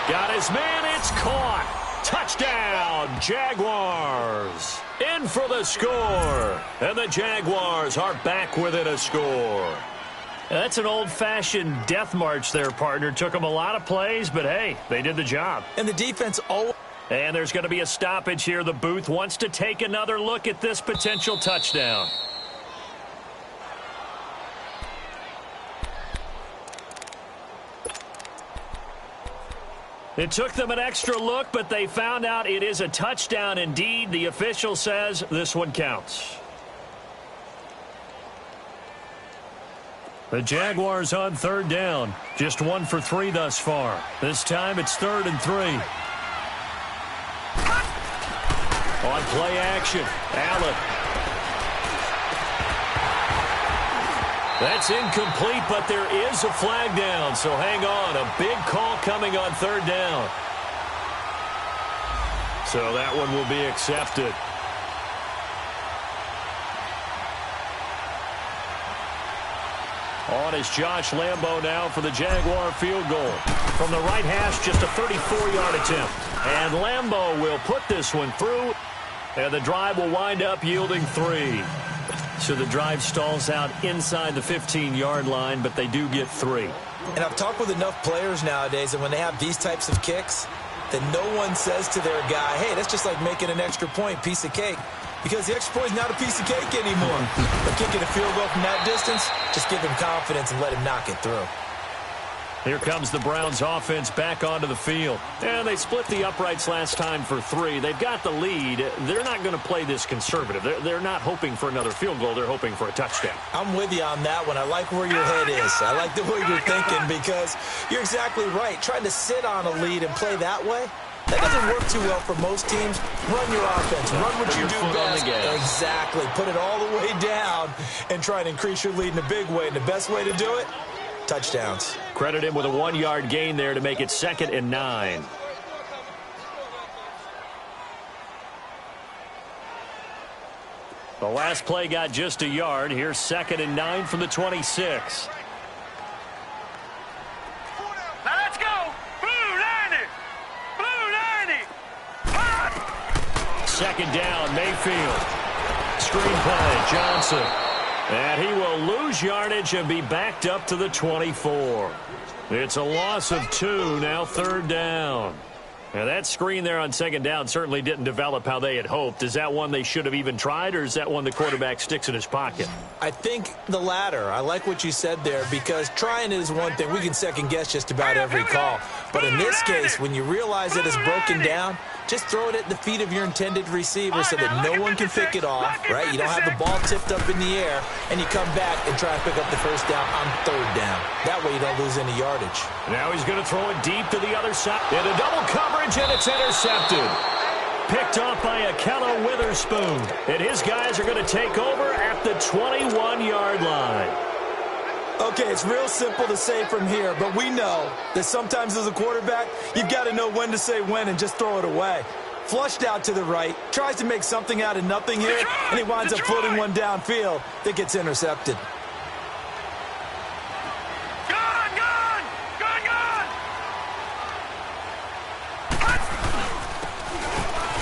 Got his man, it's caught. Touchdown, Jaguars. In for the score. And the Jaguars are back within a score. That's an old-fashioned death march there, partner. Took them a lot of plays, but hey, they did the job. And the defense And there's going to be a stoppage here. The booth wants to take another look at this potential touchdown. It took them an extra look, but they found out it is a touchdown indeed. The official says this one counts. The Jaguars on 3rd down. Just 1 for 3 thus far. This time it's 3rd and 3. On play action, Allen. That's incomplete, but there is a flag down, so hang on. A big call coming on 3rd down. So that one will be accepted. On is Josh Lambo now for the Jaguar field goal. From the right hash, just a 34-yard attempt. And Lambo will put this one through, and the drive will wind up yielding 3. So the drive stalls out inside the 15-yard line, but they do get 3. And I've talked with enough players nowadays, and when they have these types of kicks, that no one says to their guy, hey, that's just like making an extra point, piece of cake. Because the extra point is not a piece of cake anymore. But kicking a field goal from that distance, just give him confidence and let him knock it through. Here comes the Browns offense back onto the field. And they split the uprights last time for 3. They've got the lead. They're not going to play this conservative. They're not hoping for another field goal. They're hoping for a touchdown. I'm with you on that one. I like where your head is. I like the way you're thinking because you're exactly right. Trying to sit on a lead and play that way, that doesn't work too well for most teams. Run your offense. Run what you do best. Exactly. Put it all the way down and try and increase your lead in a big way. And the best way to do it, touchdowns. Credit him with a 1-yard gain there to make it 2nd and 9. The last play got just a yard. Here's 2nd and 9 from the 26. Now let's go. second down, Mayfield. Screen play, Johnson. And he will lose yardage and be backed up to the 24. It's a loss of 2, now third down. Now that screen there on second down certainly didn't develop how they had hoped. Is that one they should have even tried, or is that one the quarterback sticks in his pocket? I think the latter. I like what you said there, because trying is one thing. We can second guess just about every call. But in this case, when you realize that it's broken down, just throw it at the feet of your intended receiver so that no one can pick it off, right? You don't have the ball tipped up in the air, and you come back and try to pick up the first down on third down. That way you don't lose any yardage. Now he's going to throw it deep to the other side. In a double coverage, and it's intercepted. Picked off by Akello Witherspoon. And his guys are going to take over at the 21-yard line. Okay, it's real simple to say from here, but we know that sometimes as a quarterback, you've got to know when to say when and just throw it away. Flushed out to the right, tries to make something out of nothing here, and he winds up floating one downfield that gets intercepted.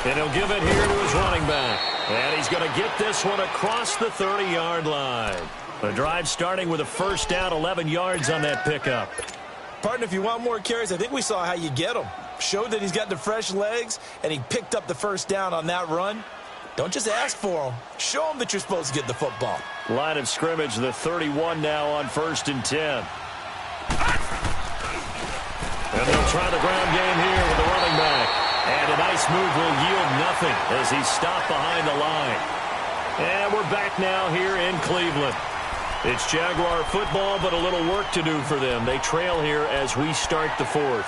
And he'll give it here to his running back. And he's going to get this one across the 30-yard line. The drive starting with a first down, 11 yards on that pickup. Partner, if you want more carries, I think we saw how you get them. Showed that he's got the fresh legs, and he picked up the first down on that run. Don't just ask for him. Show him that you're supposed to get the football. Line of scrimmage, the 31 now on 1st and 10. And they'll try the ground game here with the running back. And a nice move will yield nothing as he's stopped behind the line. And we're back now here in Cleveland. It's Jaguar football, but a little work to do for them. They trail here as we start the 4th.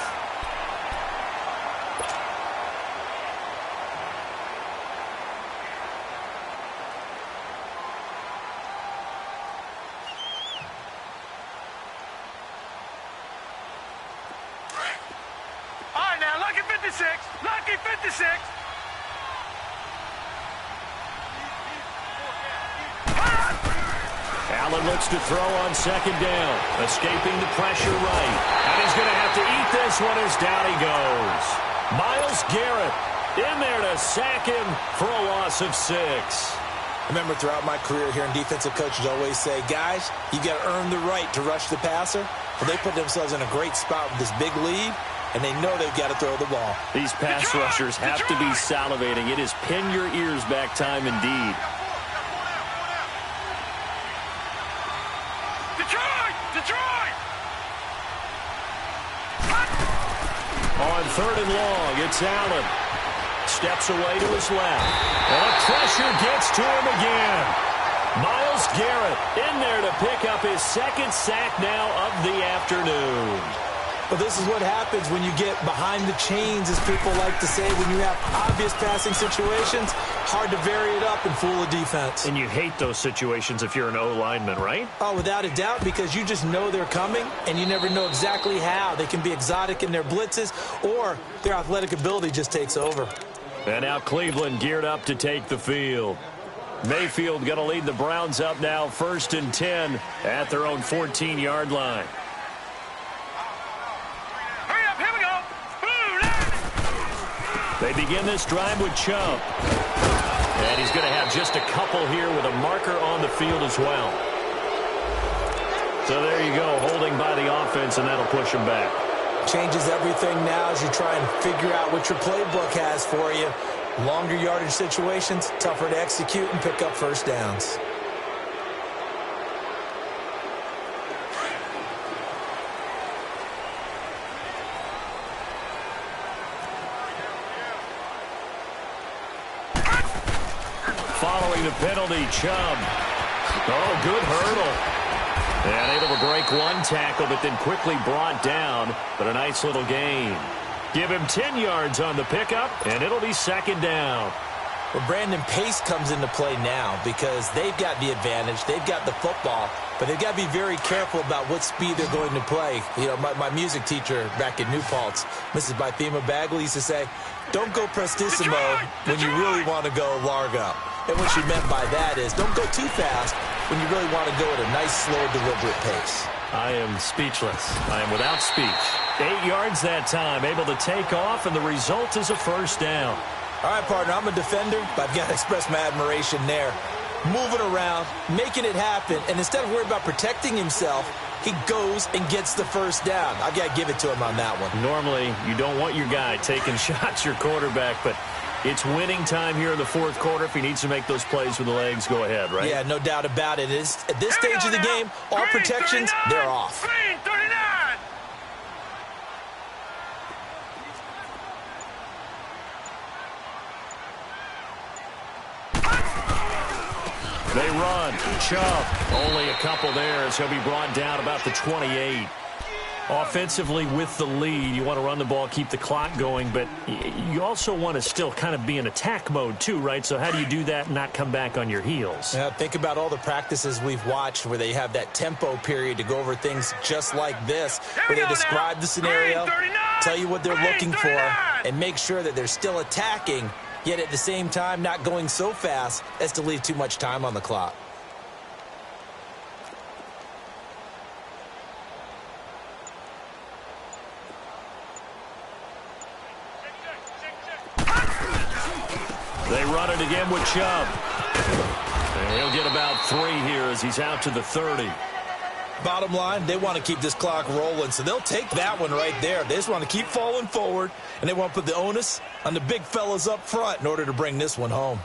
All right, now, lucky 56. Lucky 56. Allen looks to throw on second down. Escaping the pressure right. And he's going to have to eat this one as down he goes. Myles Garrett in there to sack him for a loss of 6. I remember throughout my career hearing defensive coaches always say, guys, you got to earn the right to rush the passer. Well, they put themselves in a great spot with this big lead, and they know they've got to throw the ball. These pass rushers have to be salivating. It is pin your ears back time indeed. Detroit! On 3rd and long, it's Allen. Steps away to his left. And the pressure gets to him again. Myles Garrett in there to pick up his 2nd sack now of the afternoon. But this is what happens when you get behind the chains, as people like to say, when you have obvious passing situations. Hard to vary it up and fool a defense. And you hate those situations if you're an O-lineman, right? Oh, without a doubt, because you just know they're coming, and you never know exactly how. They can be exotic in their blitzes, or their athletic ability just takes over. And now Cleveland geared up to take the field. Mayfield going to lead the Browns up now, 1st and 10 at their own 14-yard line. Hurry up, here we go. They begin this drive with Chubb. And he's going to have just a couple here with a marker on the field as well. So there you go, holding by the offense, and that'll push him back. Changes everything now as you try and figure out what your playbook has for you. Longer yardage situations, tougher to execute and pick up first downs. Following the penalty, Chubb. Oh, good hurdle. And able to break one tackle, but then quickly brought down. But a nice little gain. Give him 10 yards on the pickup, and it'll be 2nd down. Well, Brandon, pace comes into play now because they've got the advantage. They've got the football, but they've got to be very careful about what speed they're going to play. You know, my music teacher back in New Paltz, Mrs. Bythema Bagley, used to say, don't go prestissimo when you really want to go largo. And what she meant by that is don't go too fast when you really want to go at a nice, slow, deliberate pace. I am speechless. I am without speech. 8 yards that time, able to take off, and the result is a first down. All right, partner, I'm a defender, but I've got to express my admiration there. Moving around, making it happen, and instead of worrying about protecting himself, he goes and gets the first down. I've got to give it to him on that one. Normally, you don't want your guy taking shots, your quarterback, but it's winning time here in the fourth quarter. If he needs to make those plays with the legs, go ahead, right? Yeah, no doubt about it. At this stage of the game, all protections, they're off. Green 39. They run. Chubb, only a couple there as he'll be brought down about the 28. Offensively with the lead, you want to run the ball, keep the clock going, but you also want to still kind of be in attack mode too, right? So how do you do that and not come back on your heels? Yeah, think about all the practices we've watched where they have that tempo period to go over things just like this, where they describe the scenario, tell you what they're looking for, and make sure that they're still attacking, yet at the same time not going so fast as to leave too much time on the clock. They run it again with Chubb. And he'll get about 3 here as he's out to the 30. Bottom line, they want to keep this clock rolling, so they'll take that one right there. They just want to keep falling forward, and they want to put the onus on the big fellas up front in order to bring this one home.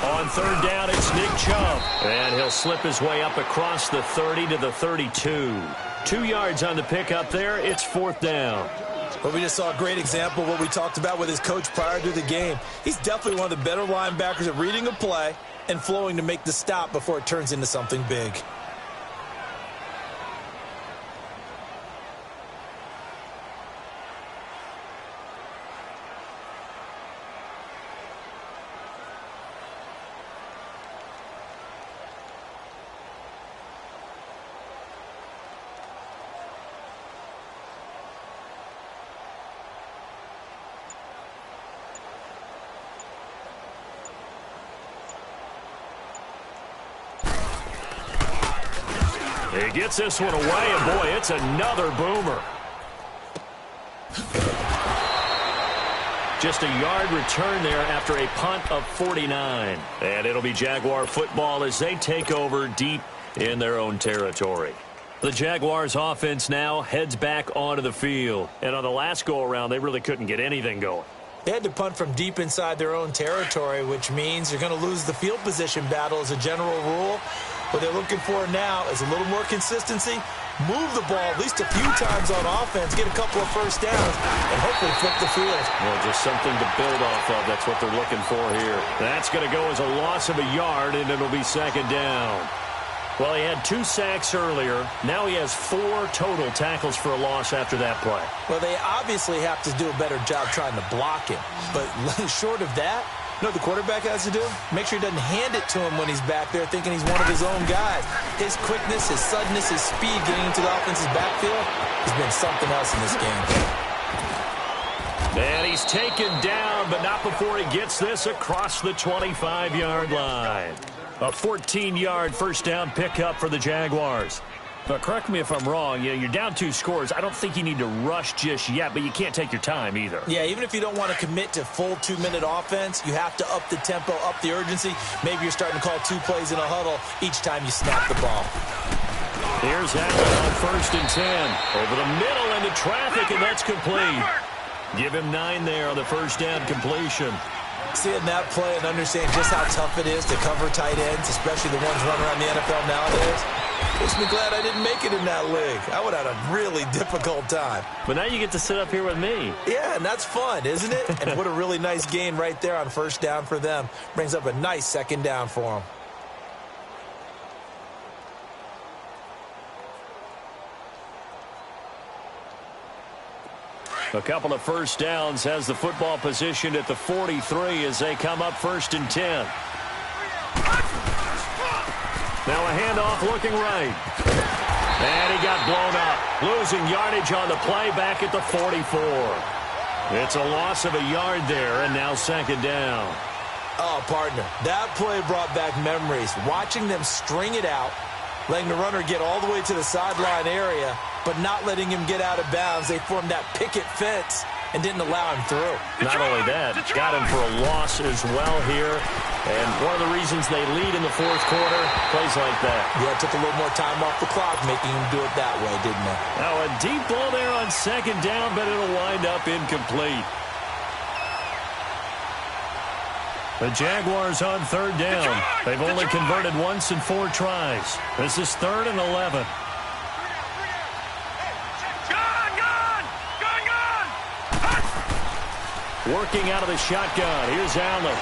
On third down, it's Nick Chubb. And he'll slip his way up across the 30 to the 32. 2 yards on the pickup there. It's fourth down. Well, we just saw a great example of what we talked about with his coach prior to the game. He's definitely one of the better linebackers at reading a play and flowing to make the stop before it turns into something big. He gets this one away, and boy, it's another boomer. Just a yard return there after a punt of 49. And it'll be Jaguar football as they take over deep in their own territory. The Jaguars offense now heads back onto the field. And on the last go-around, they really couldn't get anything going. They had to punt from deep inside their own territory, which means you're going to lose the field position battle as a general rule. What they're looking for now is a little more consistency, move the ball at least a few times on offense, get a couple of first downs, and hopefully flip the field. Well, just something to build off of. That's what they're looking for here. That's going to go as a loss of a yard, and it'll be second down. Well, he had 2 sacks earlier. Now he has 4 total tackles for a loss after that play. Well, they obviously have to do a better job trying to block him. But short of that, you know what the quarterback has to do? Make sure he doesn't hand it to him when he's back there thinking he's one of his own guys. His quickness, his suddenness, his speed getting into the offense's backfield has been something else in this game. And he's taken down, but not before he gets this across the 25-yard line. A 14-yard first down pickup for the Jaguars. But correct me if I'm wrong, you're down 2 scores. I don't think you need to rush just yet, but you can't take your time either. Yeah, even if you don't want to commit to full 2-minute offense, you have to up the tempo, up the urgency. Maybe you're starting to call 2 plays in a huddle each time you snap the ball. Here's Hackett on first and 10. Over the middle into traffic, and that's complete. Give him 9 there on the first down completion. Seeing that play and understand just how tough it is to cover tight ends, especially the ones running around the NFL nowadays, makes me glad I didn't make it in that league. I would have had a really difficult time. But now you get to sit up here with me. Yeah, and that's fun, isn't it? And what a really nice gain right there on first down for them. Brings up a nice second down for them. A couple of first downs has the football positioned at the 43 as they come up 1st and 10. Now a handoff looking right. And he got blown up. Losing yardage on the play back at the 44. It's a loss of a yard there, and now 2nd down. Oh, partner, that play brought back memories. Watching them string it out, letting the runner get all the way to the sideline area, but not letting him get out of bounds. They formed that picket fence and didn't allow him through. Not only that, got him for a loss as well here. And one of the reasons they lead in the 4th quarter, plays like that. Yeah, it took a little more time off the clock, making him do it that way, didn't it? Now a deep ball there on 2nd down, but it'll wind up incomplete. The Jaguars on 3rd down. They've only converted once in 4 tries. This is 3rd and 11. Working out of the shotgun. Here's Allen.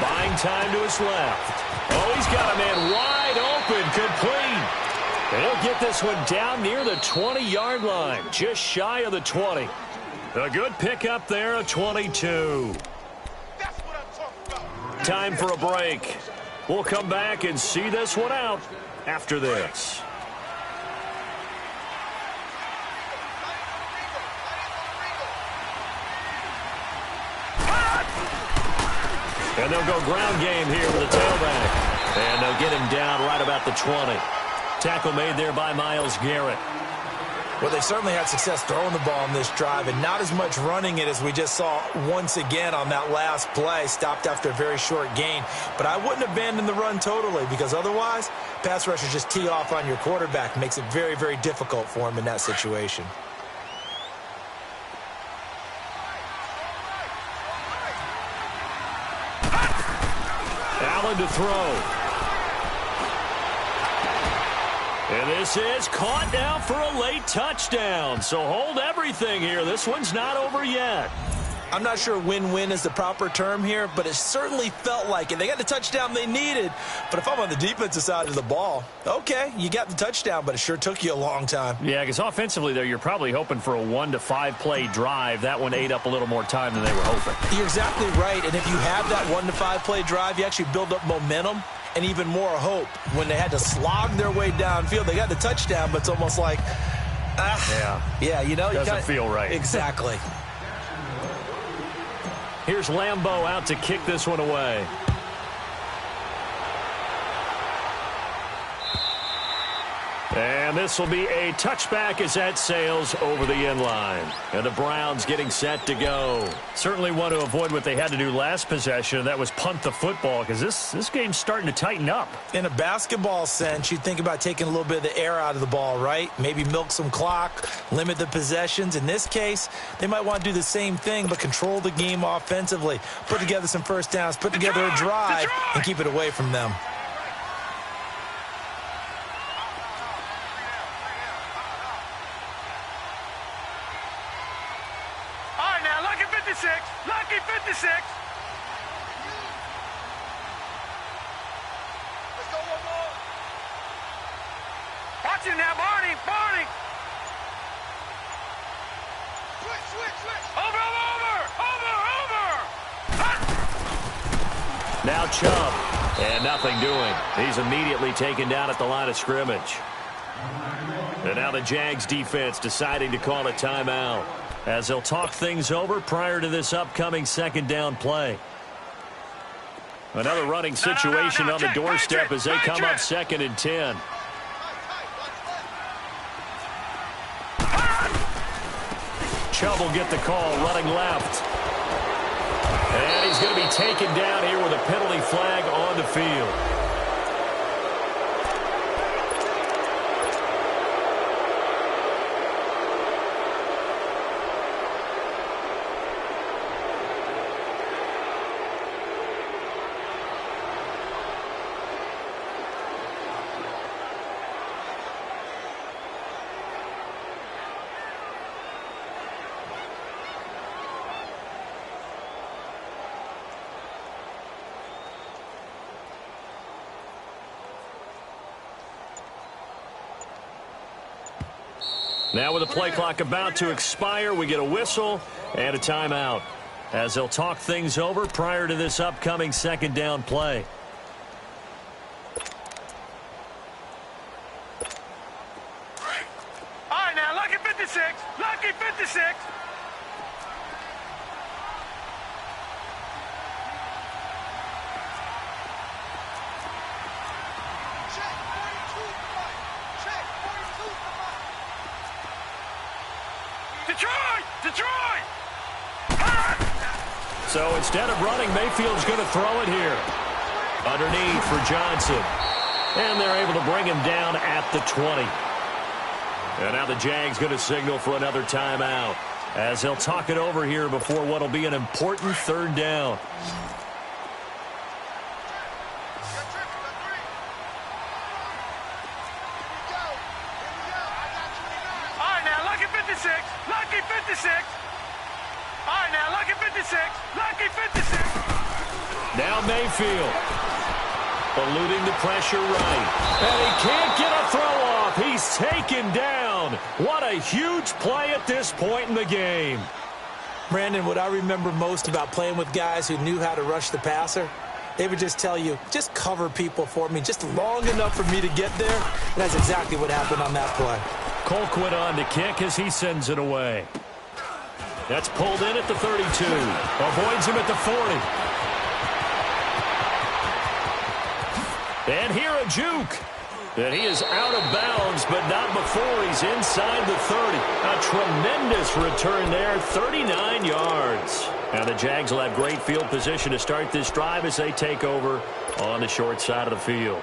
Buying time to his left. Oh, he's got a man wide open, complete. And he'll get this one down near the 20-yard line, just shy of the 20. A good pickup there, a 22. Time for a break. We'll come back and see this one out after this. And they'll go ground game here with a tailback. And they'll get him down right about the 20. Tackle made there by Myles Garrett. Well, they certainly had success throwing the ball in this drive and not as much running it as we just saw once again on that last play. Stopped after a very short gain. But I wouldn't abandon the run totally because otherwise, pass rushers just tee off on your quarterback. Makes it very, very difficult for him in that situation. Allen to throw. And this is caught now for a late touchdown. So hold everything here. This one's not over yet. I'm not sure win-win is the proper term here, but it certainly felt like it. They got the touchdown they needed. But if I'm on the defensive side of the ball, okay, you got the touchdown, but it sure took you a long time. Yeah, because offensively, there, you're probably hoping for a 1 to 5 play drive. That one ate up a little more time than they were hoping. You're exactly right. And if you have that 1 to 5 play drive, you actually build up momentum and even more hope. When they had to slog their way downfield, they got the touchdown, but it's almost like, yeah, you know, doesn't feel right. Exactly. Here's Lambeau out to kick this one away. And this will be a touchback as that sails over the end line. And the Browns getting set to go. Certainly want to avoid what they had to do last possession. That was punt the football because this game's starting to tighten up. In a basketball sense, you think about taking a little bit of the air out of the ball, right? Maybe milk some clock, limit the possessions. In this case, they might want to do the same thing, but control the game offensively. Put together some first downs, put together a drive, and keep it away from them. Lucky 56. Let's go one more. Watch him now, Barney. Switch. Over. Now Chubb. And nothing doing. He's immediately taken down at the line of scrimmage. And now the Jags defense deciding to call a timeout, as they'll talk things over prior to this upcoming 2nd down play. Another running situation on the doorstep as they come up 2nd and 10. Chubb will get the call, running left. And he's going to be taken down here with a penalty flag on the field. Now with the play clock about to expire, we get a whistle and a timeout as they'll talk things over prior to this upcoming second down play. All right, now, lucky 56. Lucky 56. Detroit! Detroit! So instead of running, Mayfield's going to throw it here. Underneath for Johnson. And they're able to bring him down at the 20. And now the Jags going to signal for another timeout as they'll talk it over here before what will be an important third down. All right, now, lucky 56. Lucky 56. All right, now, lucky 56. Lucky 56. Now Mayfield. Eluding the pressure right. And he can't get a throw off. He's taken down. What a huge play at this point in the game. Brandon, what I remember most about playing with guys who knew how to rush the passer, they would just tell you, just cover people for me, just long enough for me to get there. And that's exactly what happened on that play. Colquitt on to kick as he sends it away. That's pulled in at the 32. Avoids him at the 40. And here a juke. And he is out of bounds, but not before he's inside the 30. A tremendous return there, 39 yards. And the Jags will have great field position to start this drive as they take over on the short side of the field.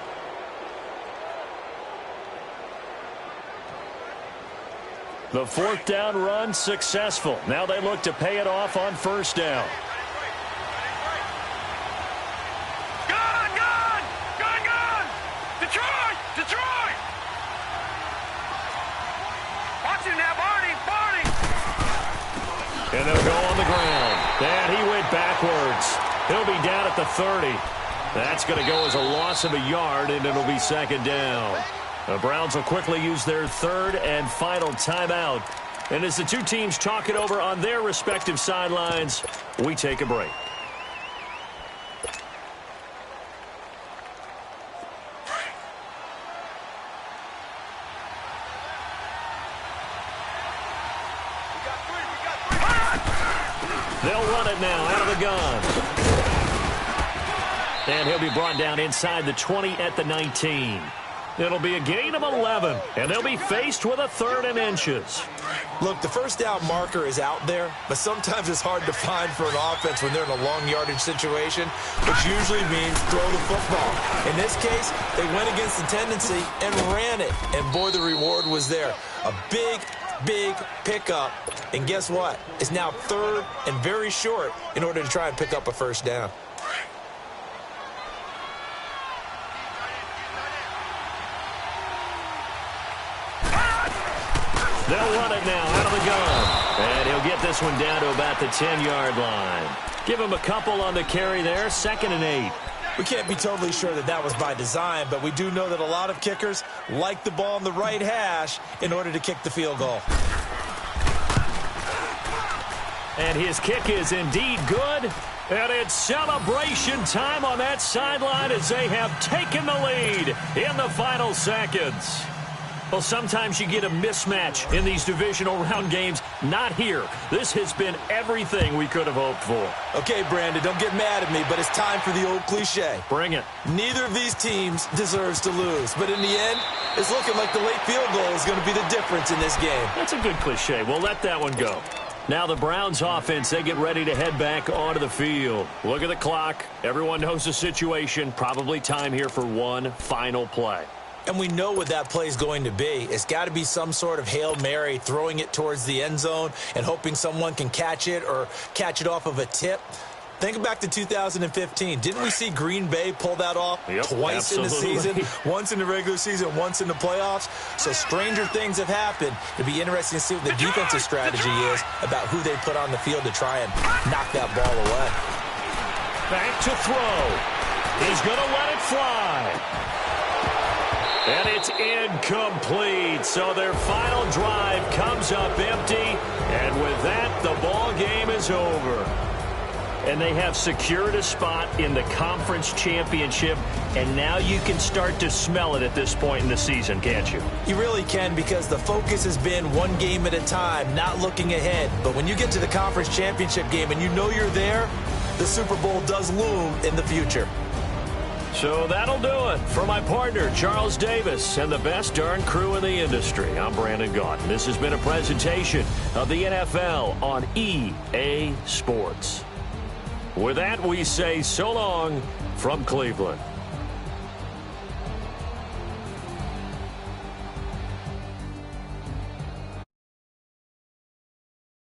The fourth down run successful. Now they look to pay it off on first down. Detroit! Watch him now, Barney! And they'll go on the ground. And he went backwards. He'll be down at the 30. That's going to go as a loss of a yard, and it'll be second down. The Browns will quickly use their third and final timeout. And as the two teams talk it over on their respective sidelines, we take a break. They'll run it now out of the gun. And he'll be brought down inside the 20 at the 19. It'll be a gain of 11, and they'll be faced with a 3rd and inches. Look, the first down marker is out there, but sometimes it's hard to find for an offense when they're in a long yardage situation, which usually means throw the football. In this case, they went against the tendency and ran it, and boy, the reward was there. A big pickup, and guess what? It's now 3rd and very short in order to try and pick up a first down. They'll run it now out of the gun. And he'll get this one down to about the 10-yard line. Give him a couple on the carry there, 2nd and 8. We can't be totally sure that that was by design, but we do know that a lot of kickers like the ball on the right hash in order to kick the field goal. And his kick is indeed good. And it's celebration time on that sideline as they have taken the lead in the final seconds. Well, sometimes you get a mismatch in these divisional round games. Not here. This has been everything we could have hoped for. Okay, Brandon, don't get mad at me, but it's time for the old cliche. Bring it. Neither of these teams deserves to lose, but in the end, it's looking like the late field goal is going to be the difference in this game. That's a good cliche. We'll let that one go. Now the Browns offense, they get ready to head back onto the field. Look at the clock. Everyone knows the situation. Probably time here for one final play. And we know what that play is going to be. It's got to be some sort of Hail Mary, throwing it towards the end zone and hoping someone can catch it or catch it off of a tip. Think back to 2015. Didn't we see Green Bay pull that off twice in the season? Once in the regular season, once in the playoffs. So stranger things have happened. It'll be interesting to see what the defensive strategy is about who they put on the field to try and knock that ball away. Back to throw. He's going to let it fly. And it's incomplete. So their final drive comes up empty. And with that, the ball game is over. And they have secured a spot in the conference championship. And now you can start to smell it at this point in the season, can't you? You really can, because the focus has been one game at a time, not looking ahead. But when you get to the conference championship game and you know you're there, the Super Bowl does loom in the future. So that'll do it. For my partner, Charles Davis, and the best darn crew in the industry, I'm Brandon Gaudin. This has been a presentation of the NFL on EA Sports. With that, we say so long from Cleveland.